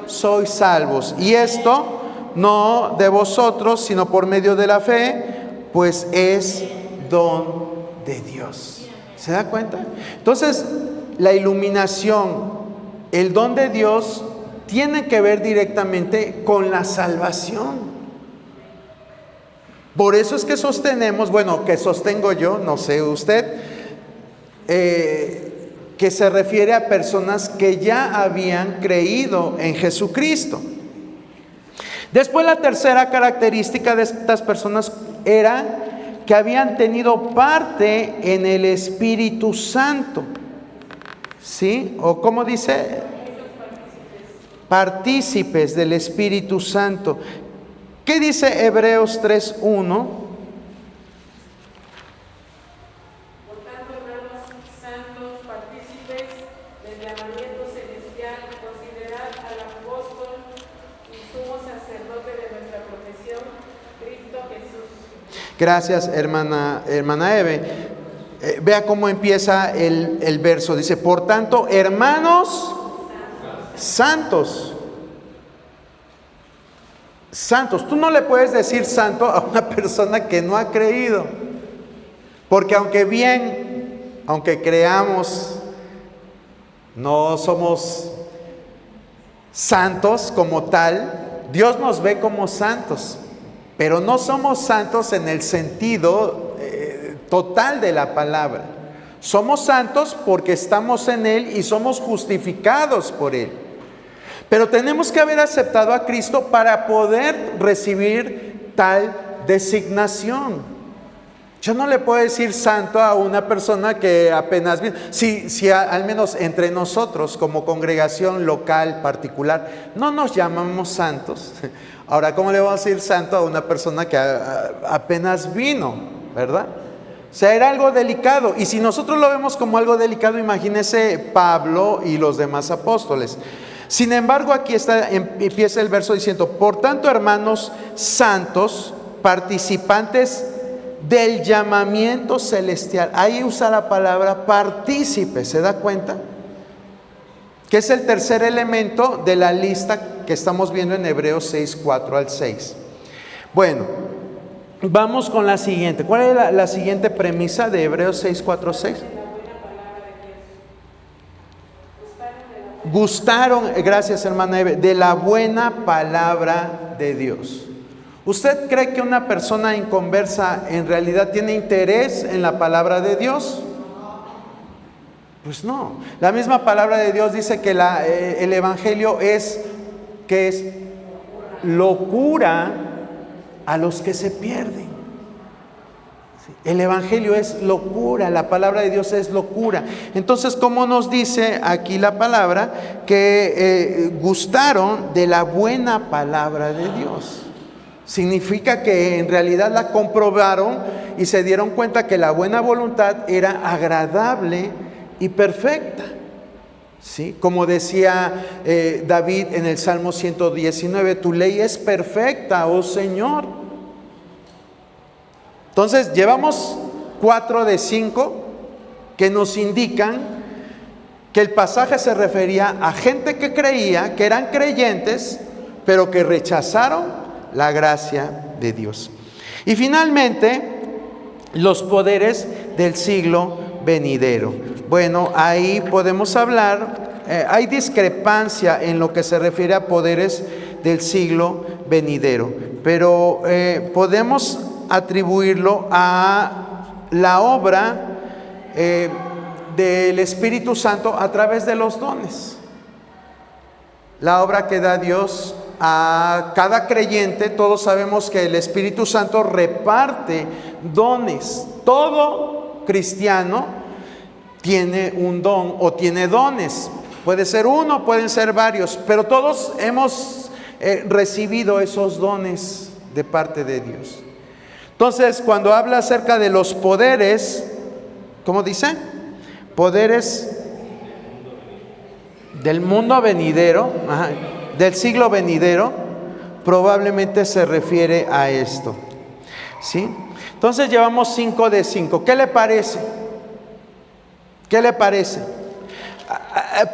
sois salvos, y esto no de vosotros, sino por medio de la fe, pues es don de Dios. ¿Se da cuenta? Entonces, la iluminación, el don de Dios, tiene que ver directamente con la salvación. Por eso es que sostenemos, bueno, que sostengo yo, no sé usted, que se refiere a personas que ya habían creído en Jesucristo. Después, la tercera característica de estas personas era que habían tenido parte en el Espíritu Santo. ¿Sí? ¿O cómo dice? Partícipes del Espíritu Santo. ¿Qué dice Hebreos 3:1? Por tanto, hermanos santos, partícipes del llamamiento celestial, considerad al apóstol y sumo sacerdote de nuestra profesión, Cristo Jesús. Gracias, hermana Eve. Vea cómo empieza el verso. Dice, por tanto, hermanos santos. Santos. Tú no le puedes decir santo a una persona que no ha creído. Porque aunque creamos, no somos santos como tal. Dios nos ve como santos. Pero no somos santos en el sentido total de la palabra. Somos santos porque estamos en Él y somos justificados por Él. Pero tenemos que haber aceptado a Cristo para poder recibir tal designación. Yo no le puedo decir santo a una persona que apenas vino. Si al menos entre nosotros como congregación local particular no nos llamamos santos. Ahora, ¿cómo le vamos a decir santo a una persona que apenas vino? ¿Verdad? O sea, era algo delicado. Y si nosotros lo vemos como algo delicado, imagínese Pablo y los demás apóstoles. Sin embargo, aquí empieza el verso diciendo, por tanto, hermanos santos, participantes del llamamiento celestial. Ahí usa la palabra partícipe, ¿se da cuenta? Que es el tercer elemento de la lista que estamos viendo en Hebreos 6, 4 al 6. Bueno, vamos con la siguiente. ¿Cuál es la siguiente premisa de Hebreos 6, 4, 6? Gustaron, gracias hermana Eve, de la buena palabra de Dios. ¿Usted cree que una persona inconversa en realidad tiene interés en la palabra de Dios? Pues no. La misma palabra de Dios dice que el evangelio es locura a los que se pierden. El evangelio es locura, la palabra de Dios es locura. Entonces, ¿cómo nos dice aquí la palabra? Que gustaron de la buena palabra de Dios. Significa que en realidad la comprobaron y se dieron cuenta que la buena voluntad era agradable y perfecta. ¿Sí? Como decía David en el Salmo 119, tu ley es perfecta, oh Señor. Entonces llevamos 4 de 5 que nos indican que el pasaje se refería a gente que creía, que eran creyentes, pero que rechazaron la gracia de Dios. Y finalmente, los poderes del siglo venidero. Bueno, ahí podemos hablar, hay discrepancia en lo que se refiere a poderes del siglo venidero, pero podemos atribuirlo a la obra del Espíritu Santo a través de los dones. La obra que da Dios a cada creyente. Todos sabemos que el Espíritu Santo reparte dones. Todo cristiano tiene un don o tiene dones. Puede ser uno, pueden ser varios, pero todos hemos recibido esos dones de parte de Dios. Entonces, cuando habla acerca de los poderes, ¿cómo dice? Poderes del mundo venidero, del siglo venidero, probablemente se refiere a esto. ¿Sí? Entonces llevamos 5 de 5. ¿Qué le parece? ¿Qué le parece?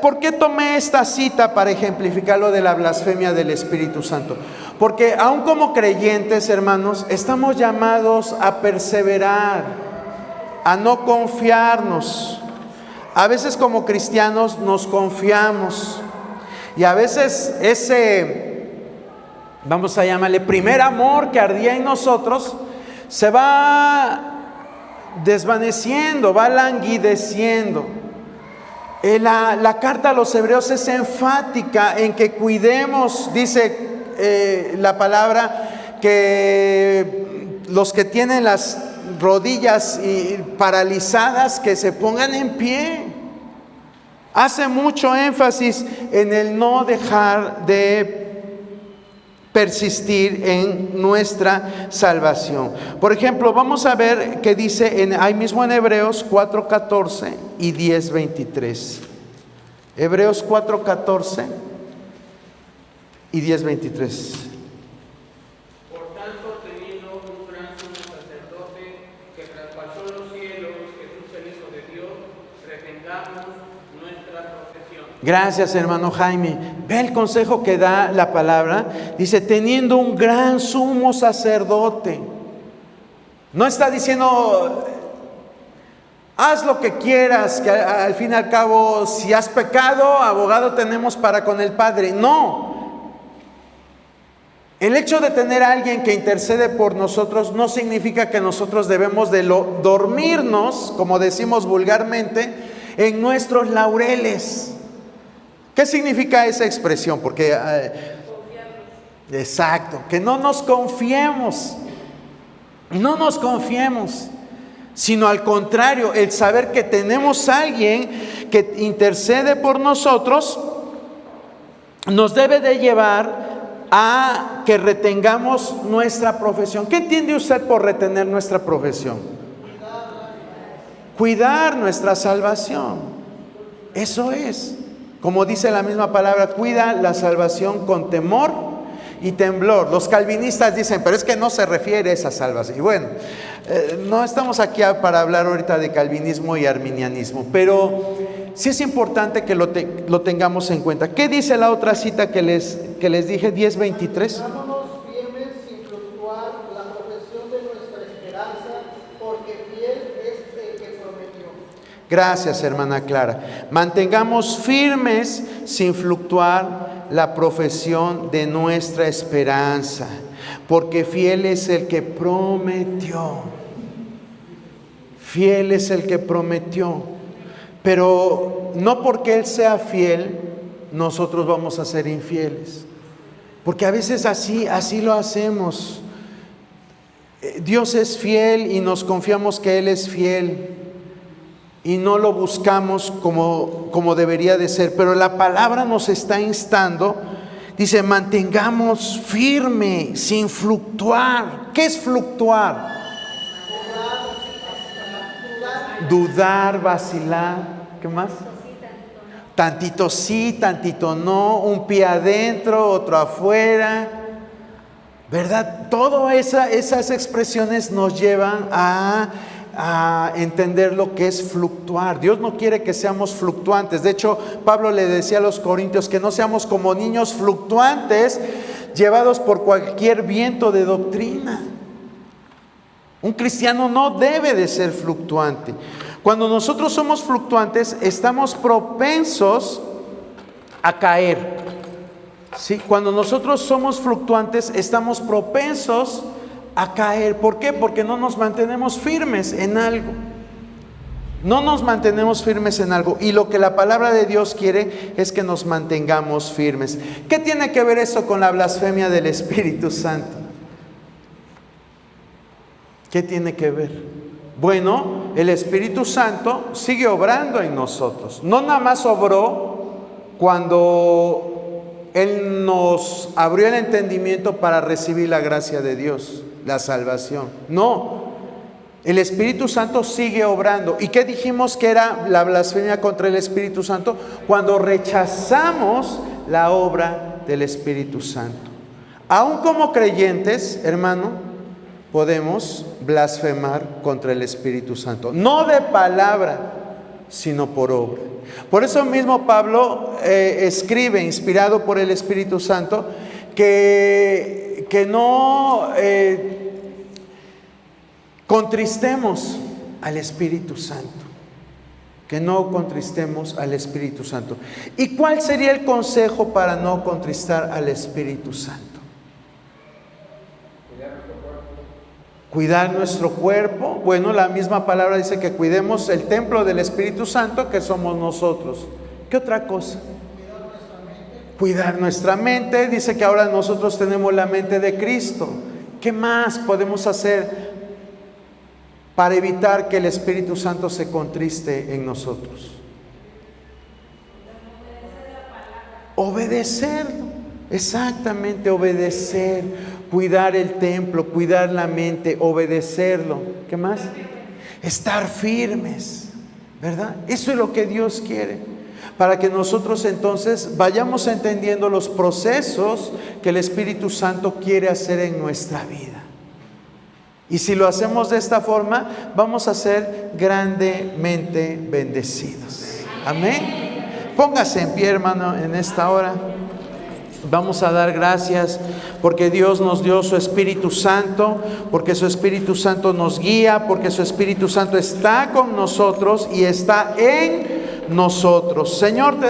¿Por qué tomé esta cita para ejemplificar lo de la blasfemia del Espíritu Santo? Porque aún como creyentes, hermanos, estamos llamados a perseverar, a no confiarnos. A veces como cristianos nos confiamos y a veces ese, vamos a llamarle primer amor que ardía en nosotros, se va desvaneciendo, va languideciendo. La carta a los hebreos es enfática en que cuidemos, dice la palabra, que los que tienen las rodillas paralizadas, que se pongan en pie. Hace mucho énfasis en el no dejar de persistir en nuestra salvación. Por ejemplo, vamos a ver qué dice ahí mismo en Hebreos 4:14 y 10:23. Hebreos 4:14 y 10:23. Por tanto, teniendo un gran sumo sacerdote que traspasó los cielos, Jesús el Hijo de Dios, retengamos nuestra profesión. Gracias, hermano Jaime. Ve el consejo que da la palabra. Dice, teniendo un gran sumo sacerdote. No está diciendo, haz lo que quieras, que al fin y al cabo, si has pecado, abogado tenemos para con el Padre. No. El hecho de tener a alguien que intercede por nosotros no significa que nosotros debemos de dormirnos, como decimos vulgarmente, en nuestros laureles. ¿Qué significa esa expresión? Porque exacto, que no nos confiemos, sino al contrario, el saber que tenemos a alguien que intercede por nosotros nos debe de llevar a que retengamos nuestra profesión. ¿Qué entiende usted por retener nuestra profesión? Cuidar nuestra salvación. Eso es. Como dice la misma palabra, cuida la salvación con temor y temblor. Los calvinistas dicen, pero es que no se refiere a esa salvación. Y bueno, no estamos aquí para hablar ahorita de calvinismo y arminianismo, pero sí es importante que lo tengamos en cuenta. ¿Qué dice la otra cita que les dije, 10:23? Mantengámonos firmes sin fluctuar la profesión de nuestra esperanza, porque fiel es el que prometió. Gracias, hermana Clara. Mantengamos firmes sin fluctuar la profesión de nuestra esperanza, porque fiel es el que prometió. Fiel es el que prometió. Pero no porque Él sea fiel, nosotros vamos a ser infieles. Porque a veces así lo hacemos. Dios es fiel y nos confiamos que Él es fiel. Y no lo buscamos como debería de ser. Pero la palabra nos está instando. Dice, mantengamos firme, sin fluctuar. ¿Qué es fluctuar? Dudar, vacilar. ¿Qué más? Tantito sí, tantito no. Un pie adentro, otro afuera. ¿Verdad? Todas esas expresiones nos llevan a entender lo que es fluctuar. Dios no quiere que seamos fluctuantes. De hecho, Pablo le decía a los corintios que no seamos como niños fluctuantes, llevados por cualquier viento de doctrina. Un cristiano no debe de ser fluctuante. Cuando nosotros somos fluctuantes, estamos propensos a caer. ¿Sí? Cuando nosotros somos fluctuantes, estamos propensos a caer. ¿Por qué? Porque no nos mantenemos firmes en algo. No nos mantenemos firmes en algo. Y lo que la palabra de Dios quiere es que nos mantengamos firmes. ¿Qué tiene que ver esto con la blasfemia del Espíritu Santo? ¿Qué tiene que ver? Bueno, el Espíritu Santo sigue obrando en nosotros. No nada más obró cuando Él nos abrió el entendimiento para recibir la gracia de Dios, la salvación. No, el Espíritu Santo sigue obrando. ¿Y qué dijimos que era la blasfemia contra el Espíritu Santo? Cuando rechazamos la obra del Espíritu Santo. Aún como creyentes, hermano, podemos blasfemar contra el Espíritu Santo. No de palabra, sino por obra. Por eso mismo Pablo escribe, inspirado por el Espíritu Santo, que no contristemos al Espíritu Santo. Que no contristemos al Espíritu Santo. ¿Y cuál sería el consejo para no contristar al Espíritu Santo? Cuidar nuestro cuerpo. Bueno, la misma palabra dice que cuidemos el templo del Espíritu Santo, que somos nosotros. ¿Qué otra cosa? Cuidar nuestra mente. Dice que ahora nosotros tenemos la mente de Cristo. ¿Qué más podemos hacer para evitar que el Espíritu Santo se contriste en nosotros? Obedecerlo. Exactamente, obedecer, cuidar el templo, cuidar la mente, obedecerlo. ¿Qué más? Estar firmes, ¿verdad? Eso es lo que Dios quiere, para que nosotros entonces vayamos entendiendo los procesos que el Espíritu Santo quiere hacer en nuestra vida. Y si lo hacemos de esta forma, vamos a ser grandemente bendecidos. Amén. Póngase en pie, hermano, en esta hora. Vamos a dar gracias porque Dios nos dio su Espíritu Santo, porque su Espíritu Santo nos guía, porque su Espíritu Santo está con nosotros y está en nosotros. Señor, te